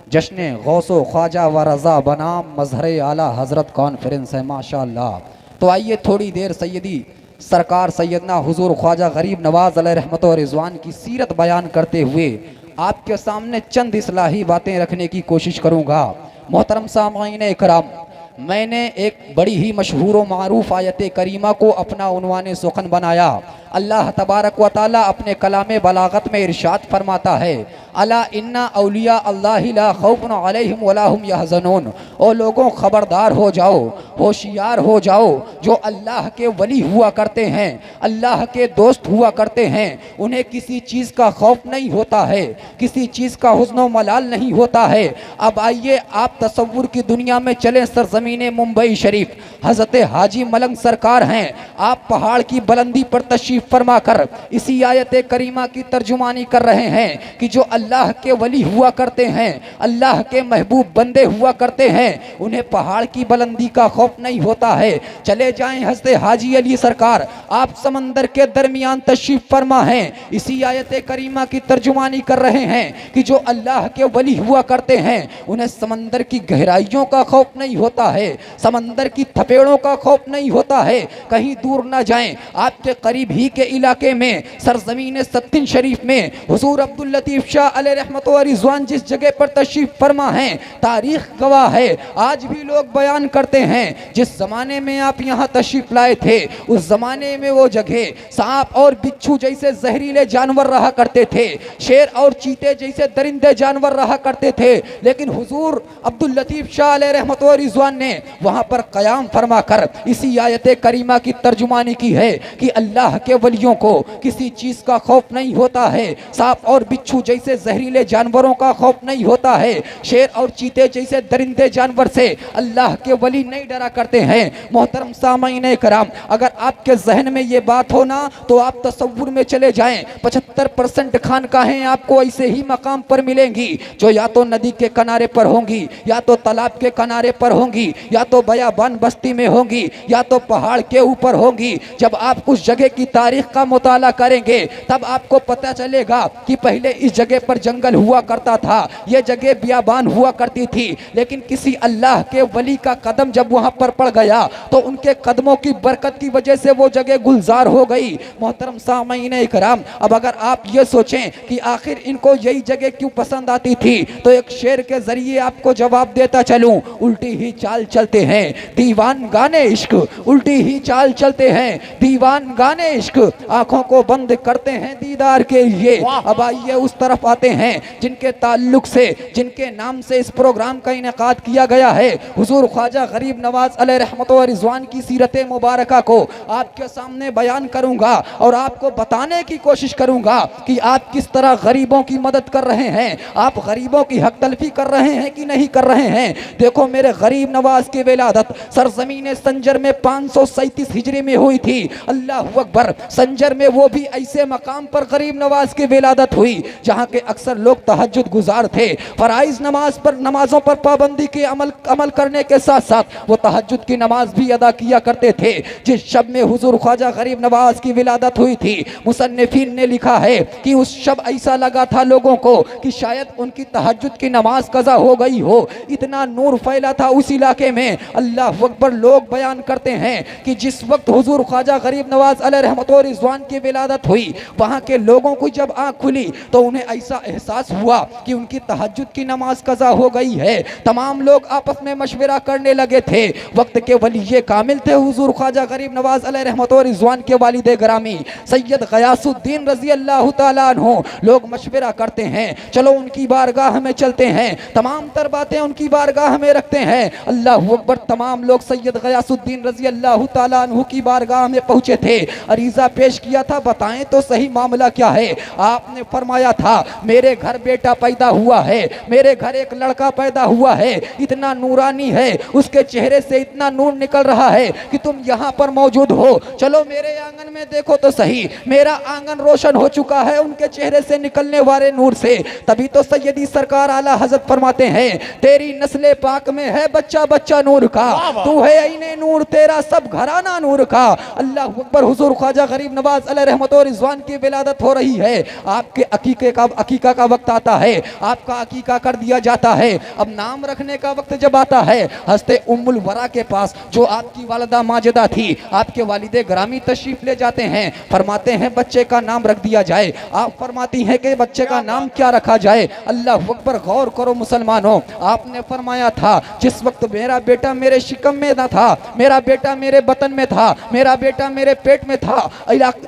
जश्न गौसो ख्वाजा व रज़ा बनाम मजहर आला हज़रत कॉन्फ्रेंस है माशाअल्लाह। तो आइए थोड़ी देर सैयदी सरकार सैयदना हुजूर ख्वाजा गरीब नवाज अलैहि रहमत व रिज़वान की सीरत बयान करते हुए आपके सामने चंद इस्लाही बातें रखने की कोशिश करूँगा। मोहतरम सामईन इकराम, मैंने एक बड़ी ही मशहूर व मारूफ आयत करीमा को अपना उन्वान सुखन बनाया। अल्लाह तबारक व ताला अपने कलाम बलागत में इरशाद फरमाता है, अला इन्ना औलिया अल्लाहि ला खौफुन अलैहिम वला हुम यहज़नून। ओ लोगों, खबरदार हो जाओ, होशियार हो जाओ। जो अल्लाह के वली हुआ करते हैं, अल्लाह के दोस्त हुआ करते हैं, उन्हें किसी चीज़ का खौफ नहीं होता है, किसी चीज़ का हुज़्न मलाल नहीं होता है। अब आइए आप तसव्वुर की दुनिया में चलें। सरज़मीन मुंबई शरीफ हज़रत हाजी मलंग सरकार हैं। आप पहाड़ की बुलंदी पर तशरीफ़ फरमा कर इसी आयत करीमा की तर्जुमानी कर रहे हैं कि जो अल्लाह के वली हुआ करते हैं, अल्लाह के महबूब बंदे हुआ करते हैं, उन्हें पहाड़ की बुलंदी का खौफ नहीं होता है। चले जाएं हज़रत हाजी अली सरकार, आप समंदर के दरमियान तशरीफ़ फरमा हैं। इसी आयत करीमा की तर्जुमानी कर रहे हैं कि जो अल्लाह के वली हुआ करते हैं, उन्हें समंदर की गहराइयों का खौफ नहीं होता है, समंदर की थपेड़ों का खौफ नहीं होता है। कहीं दूर ना जाएं, आपके करीब ही के इलाके में सरजमीन सत्तीन शरीफ में हुजूर अब्दुल लतीफ़ शाह अलैहि रहमत व रिज़वान जिस जगह पर तशरीफ़ फरमा हैं, तारीख़ गवाह है। आज भी लोग बयान करते हैं, जिस ज़माने में आप यहाँ तशरीफ़ लाए थे, उस ज़माने में वो जगह सांप और बिच्छू जैसे जहरीले जानवर रहा करते थे, शेर और चीते जैसे दरिंदे जानवर रहा करते थे। लेकिन हुजूर अब्दुल लतीफ़ शाह अलैहि रहमत व रिज़वान ने वहाँ पर क़याम फरमा कर इसी आयत करीमा की तर्जुमानी की है कि अल्लाह के वलियों को किसी चीज़ का खौफ नहीं होता है, सांप और बिच्छू जैसे जहरीले जानवरों का खौफ नहीं होता है, शेर और चीते जैसे दरिंदे जानवर से अल्लाह के वली नहीं डरा करते हैं। मोहतरम सामईन कराम, अगर आपके जहन में ये बात हो ना तो आप तसव्वुर में चले जाएं। 75% खानकाहें आपको ऐसे ही मकाम पर मिलेंगी जो या तो नदी के किनारे पर होंगी, या तो तालाब के किनारे पर होंगी, या तो बयाबान बस्ती में होंगी, या तो पहाड़ के ऊपर होंगी। जब आप उस जगह की तारीख का मुताला करेंगे तब आपको पता चलेगा कि पहले इस जगह पर जंगल हुआ करता था, ये जगह बियाबान हुआ करती थी, लेकिन किसी अल्लाह के वली का कदम जब वहाँ पर पड़ गया तो उनके कदमों की बरकत की वजह से वो जगह गुलजार हो गई। मोहतरम सामईन इकराम, अब अगर आप ये सोचें कि आखिर इनको यही जगह क्यों पसंद आती थी, तो एक शेर के जरिए आपको जवाब देता चलूं। उल्टी ही चाल चलते हैं दीवान गाने इश्क, उल्टी ही चाल चलते हैं दीवान गाने इश्क, आंखों को बंद करते हैं दीदार के लिए। अब आइए उस तरफ आते हैं जिनके ताल्लुक से, जिनके नाम से इस प्रोग्राम का इनेकाद किया गया है। हुजूर ख्वाजा गरीब नवाज अलैहि रहमत व रिज़वान की सीरत मुबारका को आपके सामने बयान करूंगा और आपको बताने की कोशिश करूंगा कि आप किस तरह गरीबों की मदद कर रहे हैं, आप गरीबों की हक तलफी कर रहे हैं कि नहीं कर रहे हैं। देखो, मेरे गरीब नवाज की विलादत सरजमीन संजर में 537 हिजरी में हुई थी। अल्लाह अकबर। संजर में वो भी ऐसे मकाम पर गरीब नवाज की विलादत हुई जहाँ के अक्सर लोग तहज्जुद गुजार थे, फराइज नमाजों पर पाबंदी के अमल करने के साथ साथ वो तहज्जुद की नमाज भी अदा किया करते थे। जिस शब में हुजूर ख्वाजा गरीब नवाज की विलादत हुई थी, मुसन्निफीन ने लिखा है कि उस शब ऐसा लगा था लोगों को कि शायद उनकी तहज्जुद की नमाज कज़ा हो गई हो, इतना नूर फैला था उस इलाके में। अल्लाह अकबर। लोग बयान करते हैं कि जिस वक्त हुजूर ख्वाजा गरीब नवाज अलैहि रहमत व रिज़वान की विलादत हुई, वहाँ के लोगों को जब आँख खुली तो उन्हें ऐसा एहसास हुआ कि उनकी तहज्जुद की नमाज कज़ा हो गई है। तमाम लोग आपस में मशवरा करने लगे थे। वक्त के वली कामिल थे हुजूर ख्वाजा गरीब नवाज अलैहि रहमत व रिज़वान के वालिद ग्रामी सैयद गयासुद्दीन रज़ी अल्लाह तआला अन्हु। लोग मशवरा करते हैं, चलो उनकी बारगाह में चलते हैं, तमाम तर बातें उनकी बारगाह में रखते हैं। अल्लाह अकबर। तमाम लोग सैयद गयासुद्दीन रज़ी अल्लाह तआला अन्हु की बारगाह में पहुँचे थे, अरीज़ा पेश किया था, बताएं तो सही मामला क्या है। आपने फरमाया था, मेरे घर बेटा पैदा हुआ है, मेरे घर एक लड़का पैदा हुआ है, इतना नूरानी है, उसके चेहरे से इतना नूर निकल रहा है कि तुम यहाँ पर मौजूद हो, चलो मेरे आंगन में देखो तो सही। मेरा आंगन रोशन हो चुका है उनके चेहरे से निकलने वाले नूर से। तभी तो सैयदी सरकार आला हजरत फरमाते हैं, तेरी नस्ले पाक में है बच्चा बच्चा नूर का, तू है ऐने नूर, तेरा सब घराना नूर का। अल्लाह अकबर। हुजूर ख्वाजा गरीब नवाज अलैहि रहमत व रिज़वान की विलादत हो रही है। आपके अकीका का वक्त आता है, आपका अकीका कर दिया जाता है। अब नाम रखने का वक्त जब आता है, हस्ते उम्मुल वरा के पास जो आपकी वालिदा माजिदा थी, आपके वालिदे ग्रामी तशरीफ ले जाते हैं, फरमाते हैं बच्चे का नाम रख दिया जाए। आप फरमाती हैं कि बच्चे का नाम क्या रखा जाए? अल्लाह अकबर, गौर करो मुसलमानों, आपने फरमाया था जिस वक्त मेरा बेटा मेरे शिकम में न था, मेरा बेटा मेरे बतन में था, मेरा बेटा मेरे पेट में था,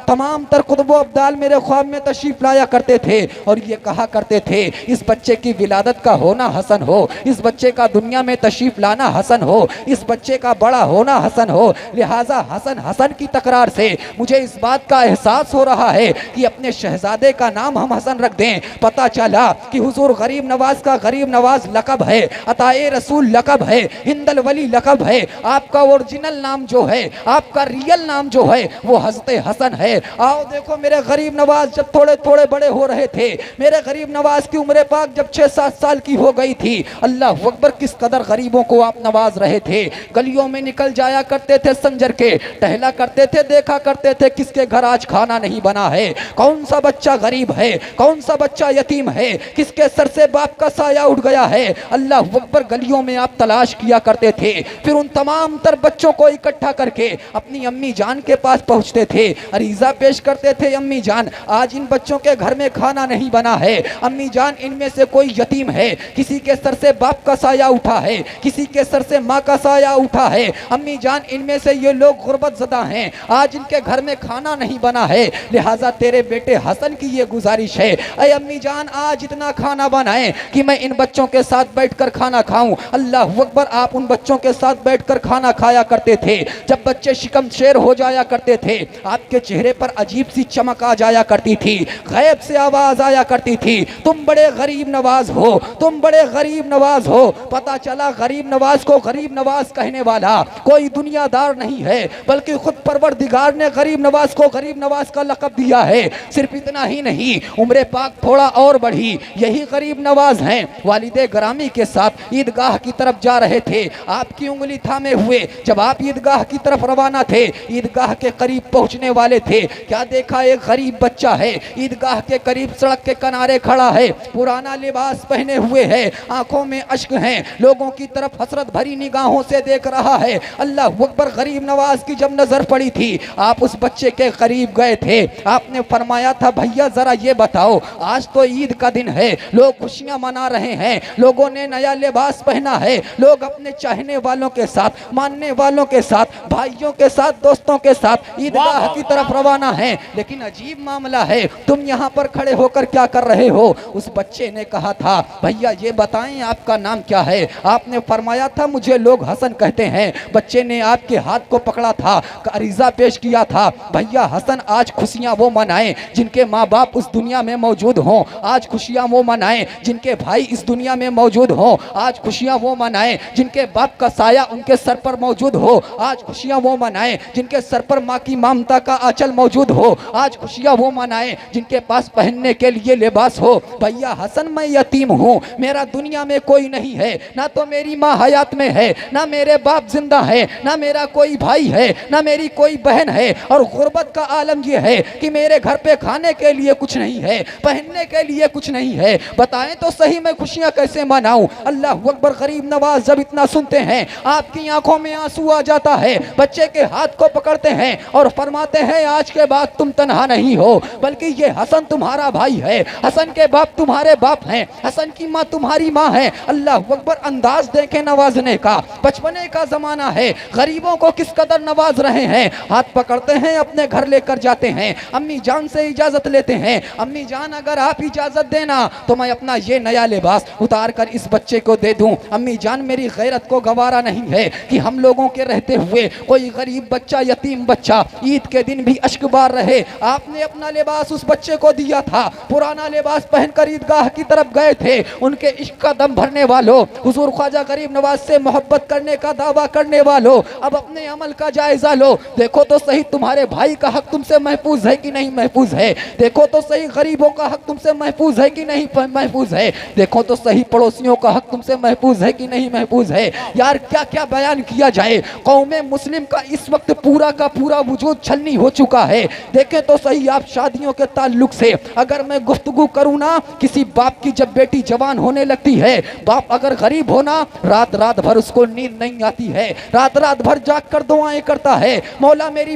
तमाम तर कुतुब अब्दाल मेरे ख्वाब में तशरीफ लाया करते थे और ये कहा करते थे इस बच्चे की विलादत का होना हसन हो, इस बच्चे का दुनिया में तशरीफ लाना हसन हो, इस बच्चे का बड़ा होना हसन हो। लिहाजा हसन हसन की तकरार से मुझे इस बात का एहसास हो रहा है कि अपने शहजादे का नाम हम हसन रख दें। पता चला कि हुजूर गरीब नवाज का गरीब नवाज लकब है, अताए रसूल लकब है, हिंदल वली लकब है। आपका ओरिजिनल नाम जो है, आपका रियल नाम जो है वो हज़रत हसन है। आओ देखो मेरे गरीब नवाज जब थोड़े थोड़े बड़े हो रहे थे, मेरे गरीब नवाज की उम्र पाक जब 6-7 साल की हो गई थी, अल्लाह अकबर किस कदर गरीबों को आप नवाज रहे थे। गलियों में निकल जाया करते थे संजर के, टहला करते थे, देखा करते थे किसके घर आज खाना नहीं बना है, कौन सा बच्चा गरीब है, कौन सा बच्चा यतीम है, किसके सर से बाप का साया उठ गया है। अल्लाह अकबर गलियों में आप तलाश किया करते थे, फिर उन तमाम तर बच्चों को इकट्ठा करके अपनी अम्मी जान के पास पहुंचते थे, अरीजा पेश करते थे, अम्मी जान आज इन बच्चों के घर में खाना नहीं बना है, अम्मी जान इनमें से कोई यतीम है, किसी के सर से बाप का साया उठा है, किसी के सर से माँ का साया उठा है, अम्मी जान इनमें से ये लोग गुर्बत ज़दा हैं, आज इनके घर में खाना नहीं बना है, लिहाजा तेरे बेटे हसन की ये गुजारिश है, अरे अम्मी जान आज इतना खाना बनाएं कि मैं इन बच्चों के साथ बैठकर खाना खाऊं। अल्लाह अकबर, आप उन बच्चों के साथ बैठकर खाना खाया करते थे। जब बच्चे शिकम शेर हो जाया करते थे, आपके चेहरे पर अजीब सी चमक आ जाया करती थी, गैब से आवाज आया करती थी, तुम बड़े गरीब नवाज हो, तुम बड़े गरीब नवाज हो। पता चला गरीब नवाज को गरीब नवाज कहने वाला कोई दुनियादार नहीं है, बल्कि खुद परवरदिगार ने गरीब नवाज को गरीब नवाज का लक़ब दिया है। सिर्फ इतना ही नहीं, उम्र पाक थोड़ा और बढ़ी, यही गरीब नवाज हैं वालिदे ग्रामी के साथ ईदगाह की तरफ जा रहे थे, आपकी उंगली थामे हुए जब आप ईदगाह की तरफ रवाना थे, ईदगाह के करीब पहुंचने वाले थे, क्या देखा एक गरीब बच्चा है ईदगाह के करीब सड़क के किनारे खड़ा है, पुराना लिबास पहने हुए है, आंखों में अश्क हैं, लोगों की तरफ हसरत भरी निगाहों से देख रहा है। अल्लाह अकबर, गरीब नवाज की जब नजर पड़ी थी, आप उस बच्चे के करीब गए थे, आपने फरमाया था भैया जरा ये बताओ, आज तो ईद का दिन है, लोग खुशियां मना रहे हैं, लोगों ने नया लिबास पहना है, लोग अपने चाहने वालों के साथ, मानने वालों के साथ, भाइयों के साथ, दोस्तों के साथ ईदगाह की तरफ रवाना है, लेकिन अजीब मामला है, तुम यहाँ पर खड़े होकर क्या कर रहे हो? उस बच्चे ने कहा था भैया ये बताएं आपका नाम क्या है? आपने फरमाया था मुझे लोग हसन कहते हैं। बच्चे ने आपके हाथ को पकड़ा था, अरीजा पेश किया था, भैया हसन आज खुशियां वो मनाएं जिनके माँ बाप उस दुनिया में मौजूद हों, आज खुशियां वो मनाएं जिनके भाई इस दुनिया में मौजूद हों, आज खुशियां वो मनाएं जिनके बाप का साया उनके सर पर मौजूद हो, आज खुशियां वो मनाएं जिनके सर पर माँ की ममता का आंचल मौजूद हो, आज खुशियां वो मनाएं जिनके पास पहनने के लिए लिबास हो। भैया हसन मैं यतीम हूँ, मेरा दुनिया में कोई नहीं है, ना तो मेरी माँ हयात में है, ना मेरे बाप जिंदा है, ना मेरा कोई भाई है, ना मेरी कोई बहन है, और गुर्बत का आलम यह है कि मेरे घर पे खाने के लिए कुछ नहीं है, पहनने के लिए कुछ नहीं है, बताएं तो सही मैं खुशियां कैसे मनाऊं? अल्लाह अकबर, गरीब नवाज जब इतना सुनते हैं आपकी आंखों में आंसू आ जाता है, बच्चे के हाथ को पकड़ते हैं और फरमाते हैं आज के बाद तुम तन्हा नहीं हो, बल्कि ये हसन तुम्हारा भाई है, हसन के बाप तुम्हारे बाप हैं, हसन की माँ तुम्हारी माँ है। अल्लाह अकबर, अंदाज देखें नवाजने का, बचपने का जमाना है, गरीबों को किस कदर नवाज रहे हैं। हाथ पकड़ते हैं, अपने घर लेकर जाते हैं, अम्मी जान से इजाजत लेते हैं, अम्मी जान अगर आप इजाजत देना तो मैं अपना ये नया लिबास उतार कर इस बच्चे को दे दूं। अम्मी जान मेरी गैरत को गवारा नहीं है कि हम लोगों के रहते हुए कोई गरीब बच्चा, यतीम बच्चा ईद के दिन भी अश्क बार रहे। आपने अपना लिबास उस बच्चे को दिया था, पुराना लिबास पहनकर ईदगाह की तरफ गए थे। उनके इश्क का दम भरने वालों, हुजूर ख्वाजा गरीब नवाज से मोहब्बत करने का दावा करने वालों, अब अपने अमल का जायजा लो। देखो तो सही तुम्हारे भाई का हक तुमसे महफूज है कि नहीं महफूज है? देखो तो सही गरीबों का हक तुमसे महफूज है कि नहीं महफूज है? देखो तो सही पड़ोसियों का हक तुमसे महफूज है कि नहीं महफूज है? यार क्या क्या बयान किया जाए, कौमे मुस्लिम का इस वक्त पूरा का पूरा वजूद छलनी हो चुका है। देखें तो सही आप शादियों के ताल्लुक से अगर मैं गुफ्तगू गुफ्तगू करूँ ना, किसी बाप की जब बेटी जवान होने लगती है, बाप अगर गरीब होना, रात रात भर उसको नींद नहीं आती है, रात रात भर जाग कर दुआएं करता है, मौला मेरी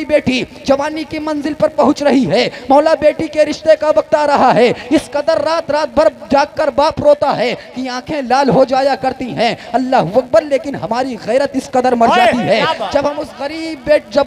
बेटी जवानी की मंजिल पर पहुंच रही है, मौला बेटी के रिश्ते का वक्त आ रहा है। इस कदर रात रात भर जागकर बाप रोता है कि आंखें लाल हो जाया करती हैं। अल्लाह अकबर। लेकिन हमारी गैरत इस कदर मर जाती है, जब हम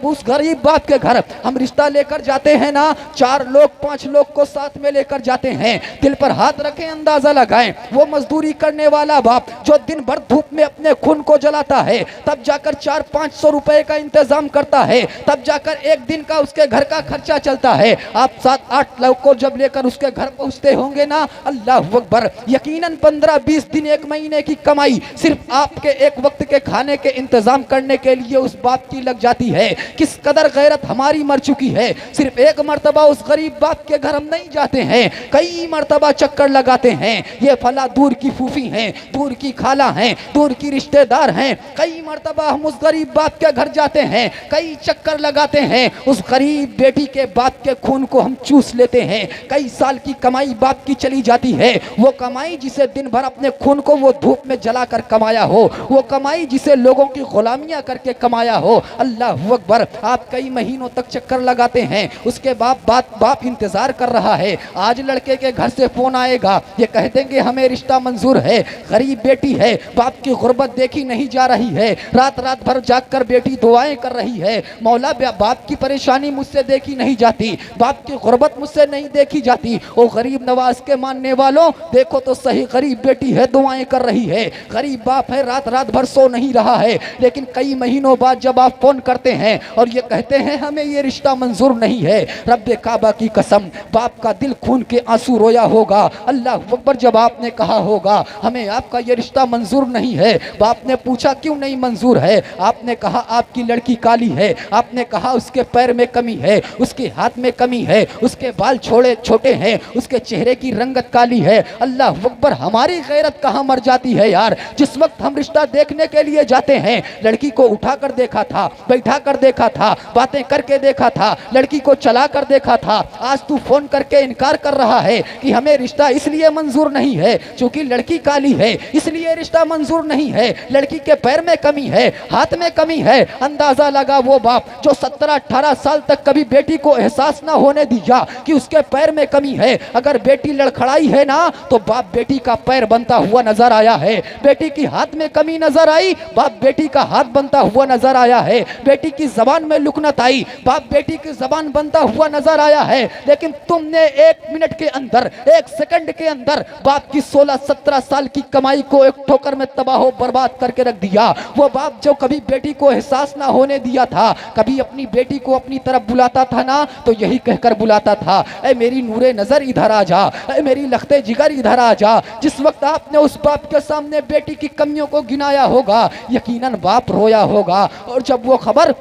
उस गरीब बाप के घर हम रिश्ता लेकर जाते हैं ना, 4 लोग 5 लोग को साथ में लेकर जाते हैं, दिल पर हाथ रखें, अंदाजा लगाएं, वो मजदूरी करने वाला बाप जो दिन भर धूप में अपने खून को जलाता है, तब जाकर 400-500 रुपए का इंतजाम करता है, तब जाकर एक दिन का उसके घर का खर्चा चलता है। आप 7-8 लोग को जब लेकर उसके घर पहुंचते होंगे ना, अल्लाह अकबर, यकीनन 15-20 दिन 1 महीने की कमाई सिर्फ आपके एक वक्त के खाने के इंतजाम करने के लिए उस बाप की लग जाती है। किस कदर गैरत हमारी मर चुकी है। सिर्फ एक मर्तबा उस गरीब बाप के घर हम नहीं जाते हैं, कई मर्तबा चक्कर लगाते हैं। ये फला दूर की फूफी हैं, दूर की खाला हैं, दूर की रिश्तेदार हैं, कई मर्तबा हम उस गरीब बाप के घर जाते हैं, कई चक्कर लगाते हैं। उस गरीब बेटी के बाप के खून को हम चूस लेते हैं। कई साल की कमाई बाप की चली जाती है, वो कमाई जिसे दिन भर अपने खून को वो धूप में जलाकर कमाया हो, वो कमाई जिसे लोगों की गुलामियां करके कमाया हो। अल्लाह अकबर। आप कई महीनों तक चक्कर लगाते हैं, उसके बाप इंतजार कर रहा है, आज लड़के के घर से फोन आएगा, ये कह देंगे हमें रिश्ता मंजूर है। गरीब बेटी है, बाप की गुर्बत देखी नहीं जा रही है, रात रात भर जागकर बेटी दुआएं कर रही है, मौला बाप की परेशानी मुझसे देखी नहीं जाती, बाप की गुर्बत मुझसे नहीं देखी जाती। ओ गरीब नवाज के मानने वालों, देखो तो सही, गरीब बेटी है, दुआएं कर रही है, गरीब बाप है, रात रात भर सो नहीं रहा है, लेकिन कई महीनों बाद जब आप फोन करते हैं और ये कहते हैं हमें ये रिश्ता मंजूर नहीं है, रब्बे काबा की कसम, बाप का दिल खून के आंसू रोया होगा। अल्लाह अकबर। जब आपने कहा होगा हमें आपका ये रिश्ता मंजूर नहीं है, बाप ने पूछा क्यों नहीं मंजूर है, आपने कहा आपकी लड़की काली है, आपने कहा उसके पैर में कमी है, उसके हाथ में कमी है, उसके बाल छोटे हैं, उसके चेहरे की रंगत काली है। अल्लाह अकबर। हमारी गैरत कहाँ मर जाती है यार। जिस वक्त हम रिश्ता देखने के लिए जाते हैं, लड़की को उठा कर देखा था, बैठा कर देखा था, बातें करके देखा था, लड़की को चला कर देखा था, आज तू फोन करके इनकार कर रहा है कि हमें रिश्ता इसलिए मंजूर नहीं है क्योंकि लड़की काली है, इसलिए रिश्ता मंजूर नहीं है, लड़की के पैर में कमी है, हाथ में कमी है। अंदाजा लगा वो बाप जो 17-18 साल तक कभी बेटी को एहसास ना होने दिया कि उसके पैर में कमी है। अगर बेटी लड़खड़ाई है ना, तो बाप बेटी का पैर बनता हुआ नजर आया है, बेटी की हाथ में कमी नजर आई, बाप बेटी का हाथ बनता हुआ नजर आया है, बेटी की जबान में लुकनत आई, बाप बेटी की जबान बनता हुआ नजर आया है। लेकिन तुमने 1 मिनट के अंदर, 1 सेकंड के अंदर बाप की 16-17 साल की कमाई को एक ठोकर में तबाह बर्बाद करके रख दिया। वो बाप जो कभी बेटी को एहसास ना होने दिया था, कभी अपनी बेटी को अपनी तरफ बुलाता था ना, तो यही कहकर बुलाता था, ऐ मेरी नूरे नजर इधर आ जा, ऐ मेरी लखते जिगर इधर आ जा। जिस वक्त आपने उस बाप के सामने बेटी की कमियों को गिनाया होगा, यकीनन बाप रोया होगा। और जब वो खबर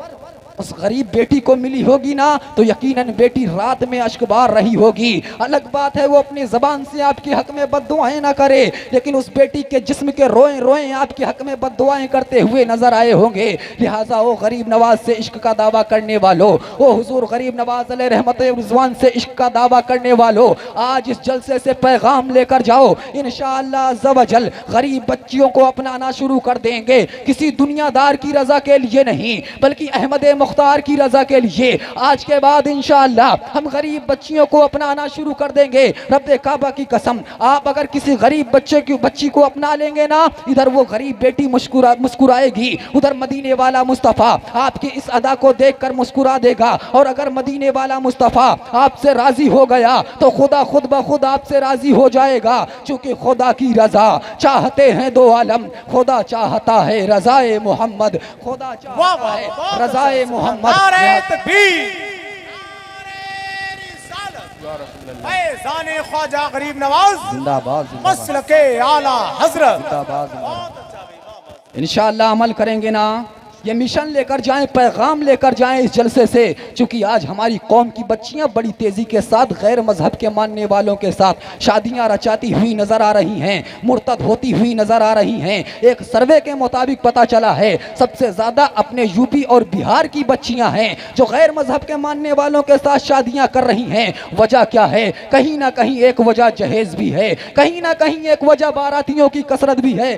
उस गरीब बेटी को मिली होगी ना, तो यकीनन बेटी रात में अश्क बार रही होगी। अलग बात है वो अपनी जबान से आपके हक में बद्दुआएं ना करे, लेकिन उस बेटी के जिस्म के रोए रोए आपके हक में बद्दुआएं करते हुए नजर आए होंगे। लिहाजा वो गरीब नवाज से इश्क का दावा करने वालों, वो हुजूर गरीब नवाज अलैहि रहमत रिजवान से इश्क का दावा करने वालों, आज इस जलसे से पैगाम लेकर जाओ, इंशाअल्लाह अज़्ज़ व जल गरीब बच्चियों को अपनाना शुरू कर देंगे। किसी दुनियादार की रजा के लिए नहीं, बल्कि अहमद मुख्तार की रजा के लिए आज के बाद इंशाअल्लाह हम गरीब बच्चियों को अपनाना शुरू कर देंगे। रब्बे काबा की कसम, आप अगर किसी गरीब बच्ची को अपना लेंगे ना, इधर वो गरीब बेटी मुस्कुराएगी, उधर मदीने वाला मुस्तफ़ा आपकी इस अदा को देखकर मुस्कुरा देगा। और अगर मदीने वाला मुस्तफ़ा आपसे राजी हो गया तो खुदा खुद ब खुद आपसे राजी हो जाएगा, क्योंकि खुदा की रजा चाहते हैं 2 आलम, खुदा चाहता है रजाए मोहम्मद, खुदा चाहता है रजाए मोहम्मद। ख्वाजा गरीब नवाज जिंदाबाद, मसलके आला हजरत। इंशाअल्लाह अमल करेंगे ना। ये मिशन लेकर जाएं, पैगाम लेकर जाएं इस जलसे से, चूँकि आज हमारी कौम की बच्चियाँ बड़ी तेज़ी के साथ गैर मजहब के मानने वालों के साथ शादियाँ रचाती हुई नज़र आ रही हैं, मुर्तद होती हुई नज़र आ रही हैं। एक सर्वे के मुताबिक पता चला है सबसे ज़्यादा अपने यूपी और बिहार की बच्चियाँ हैं जो गैर मजहब के मानने वालों के साथ शादियाँ कर रही हैं। वजह क्या है? कहीं ना कहीं एक वजह जहेज भी है, कहीं ना कहीं एक वजह बारातियों की कसरत भी है।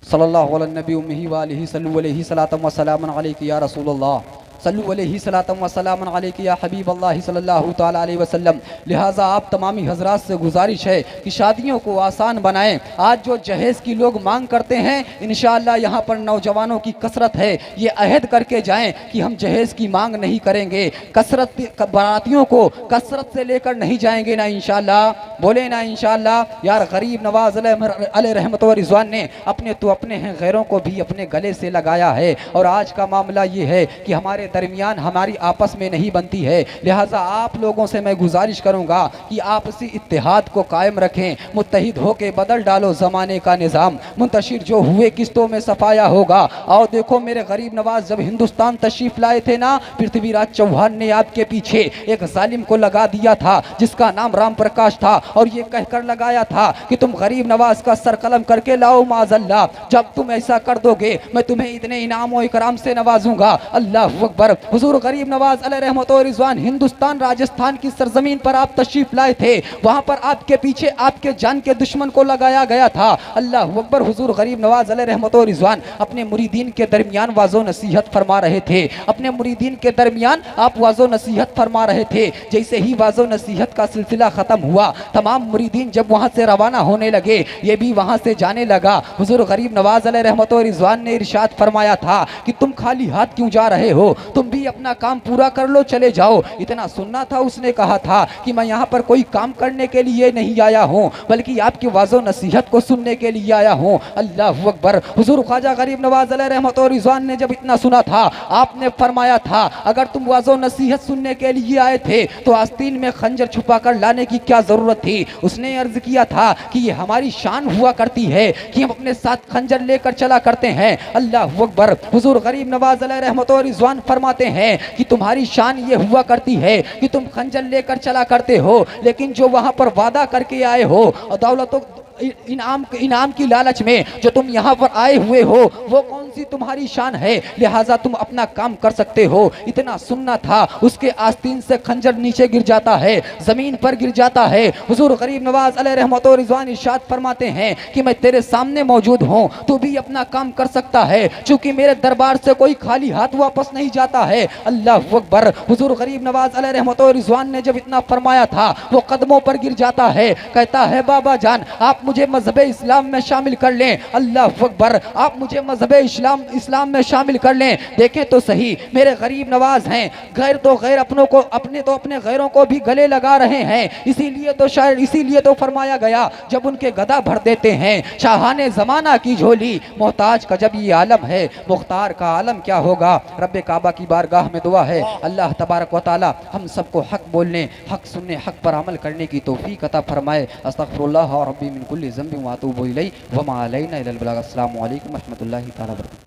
सल्लल्लाहु अलैहि उम्मिही व आलिही सल्लु अलैहि सलातम व सलामन अलैका या रसूलल्लाह, सल्लु अलैहि सलातम व सलामन अलैका या हबीब अल्लाह सल्लल्लाहु ताला अलैहि वसल्लम। लिहाजा आप तमामी हजरात से गुजारिश है कि शादियों को आसान बनाएं। आज जो जहेज़ की लोग मांग करते हैं, इंशाअल्लाह यहाँ पर नौजवानों की कसरत है, ये अहद करके जाएं कि हम जहेज़ की मांग नहीं करेंगे, कसरत बारातियों को कसरत से लेकर नहीं जाएंगे ना इंशाअल्लाह। बोले ना इंशाअल्लाह। यार गरीब नवाज अलैहि रहमत व रिज़वान ने अपने तो अपने हैं, गैरों को भी अपने गले से लगाया है। और आज का मामला ये है कि हमारे दरमियान हमारी आपस में नहीं बनती है। लिहाजा आप लोगों से मैं गुजारिश करूंगा कि आपसी इत्तेहाद को कायम रखें, मुत्तहिद होकर बदल डालो ज़माने का निज़ाम। मुंतशिर जो हुए किस्तों में सफाया होगा। और देखो मेरे गरीब नवाज जब हिंदुस्तान तशरीफ लाए थे ना, पृथ्वीराज चौहान ने आपके पीछे एक जालिम को लगा दिया था जिसका नाम राम प्रकाश था, और ये कहकर लगाया था कि तुम गरीब नवाज का सर कलम करके लाओ माज़अल्लाह। जब तुम ऐसा कर दोगे मैं तुम्हें इतने इनाम और इकराम से नवाजूंगा। अल्लाहु अकबर। हुजूर गरीब नवाज अलैहि रहमत व रिज़वान हिंदुस्तान राजस्थान की सरजमीन पर आप तशरीफ लाए थे, वहां पर आपके पीछे आपके जान के दुश्मन को लगाया गया था। अल्लाहु अकबर। हुजूर गरीब नवाज अलैहि रहमत व रिज़वान अपने मुरीदीन के दरमियान वाज़ो नसीहत फरमा रहे थे, अपने मुरीदीन के दरमियान आप वाज़ो नसीहत फरमा रहे थे। जैसे ही वाज़ो नसीहत का सिलसिला ख़त्म हुआ, तमाम मुरीदीन जब वहाँ से रवाना होने लगे, ये भी वहाँ से जाने लगा। हुजूर गरीब नवाज अलैहि रहमत व रिज़वान ने इरशाद फरमाया था कि तुम खाली हाथ क्यों जा रहे हो, तुम भी अपना काम पूरा कर लो, चले जाओ। इतना सुनना था, उसने कहा था कि मैं यहाँ पर कोई काम करने के लिए नहीं आया हूँ, बल्कि आपकी वाज़ो नसीहत को सुनने के लिए आया हूँ। अल्लाहु अकबर। हुजूर ख्वाजा गरीब नवाज अलैहि रहमत व रिज़वान ने जब इतना सुना था, आपने फरमाया था अगर तुम वाज़ो नसीहत सुनने के लिए आए थे तो आस्तीन में खंजर छुपा कर लाने की क्या जरूरत थी। उसने अर्ज किया था कि ये हमारी शान हुआ करती है कि हम अपने साथ खंजर लेकर चला करते हैं। अल्लाहु अकबर। हुजूर गरीब नवाज अलैहि रहमत व रिज़वान फरमाते हैं कि तुम्हारी शान ये हुआ करती है कि तुम खंजर लेकर चला करते हो, लेकिन जो वहां पर वादा करके आए हो और दौलतों इनाम की लालच में जो तुम यहाँ पर आए हुए हो, वो कौन सी तुम्हारी शान है। लिहाजा तुम अपना काम कर सकते हो। इतना सुनना था, उसके आस्तीन से खंजर नीचे गिर जाता है, जमीन पर गिर जाता है। हुजूर गरीब नवाज अलैहि रहमत व रिज़वान इरशाद फरमाते हैं कि मैं तेरे सामने मौजूद हूँ, तू भी अपना काम कर सकता है, चूंकि मेरे दरबार से कोई खाली हाथ वापस नहीं जाता है। अल्लाहु अकबर। हुजूर गरीब नवाज अलैहि रहमत व रिज़वान ने जब इतना फरमाया था, वो कदमों पर गिर जाता है, कहता है बाबा जान आप मुझे मजहब इस्लाम में शामिल कर लें। अल्लाहु अकबर। आप मुझे मजहब इस्लाम में शामिल कर लें। देखें तो सही, मेरे गरीब नवाज हैं, गैर तो गैर अपनों को, अपने तो अपने गैरों को भी गले लगा रहे हैं। इसीलिए तो शायद इसीलिए तो फरमाया गया जब उनके गदा भर देते हैं शाहाने ज़माना की झोली, मोहताज का जब ये आलम है, मुख्तार का आलम क्या होगा। रब्बे काबा की बारगाह में दुआ है अल्लाह तबारक व तआला हम सबको हक बोलने, हक सुनने, हक पर अमल करने की तौफीक अता फरमाए। अस्तगफिरुल्लाह रब्बी मिन कुल्ली ज़ंबिन व अतूबु इलैहि व मा अलैना इल्लल बलाग। अस्सलामु अलैकुम व रहमतुल्लाहि तआला व बरकातहू।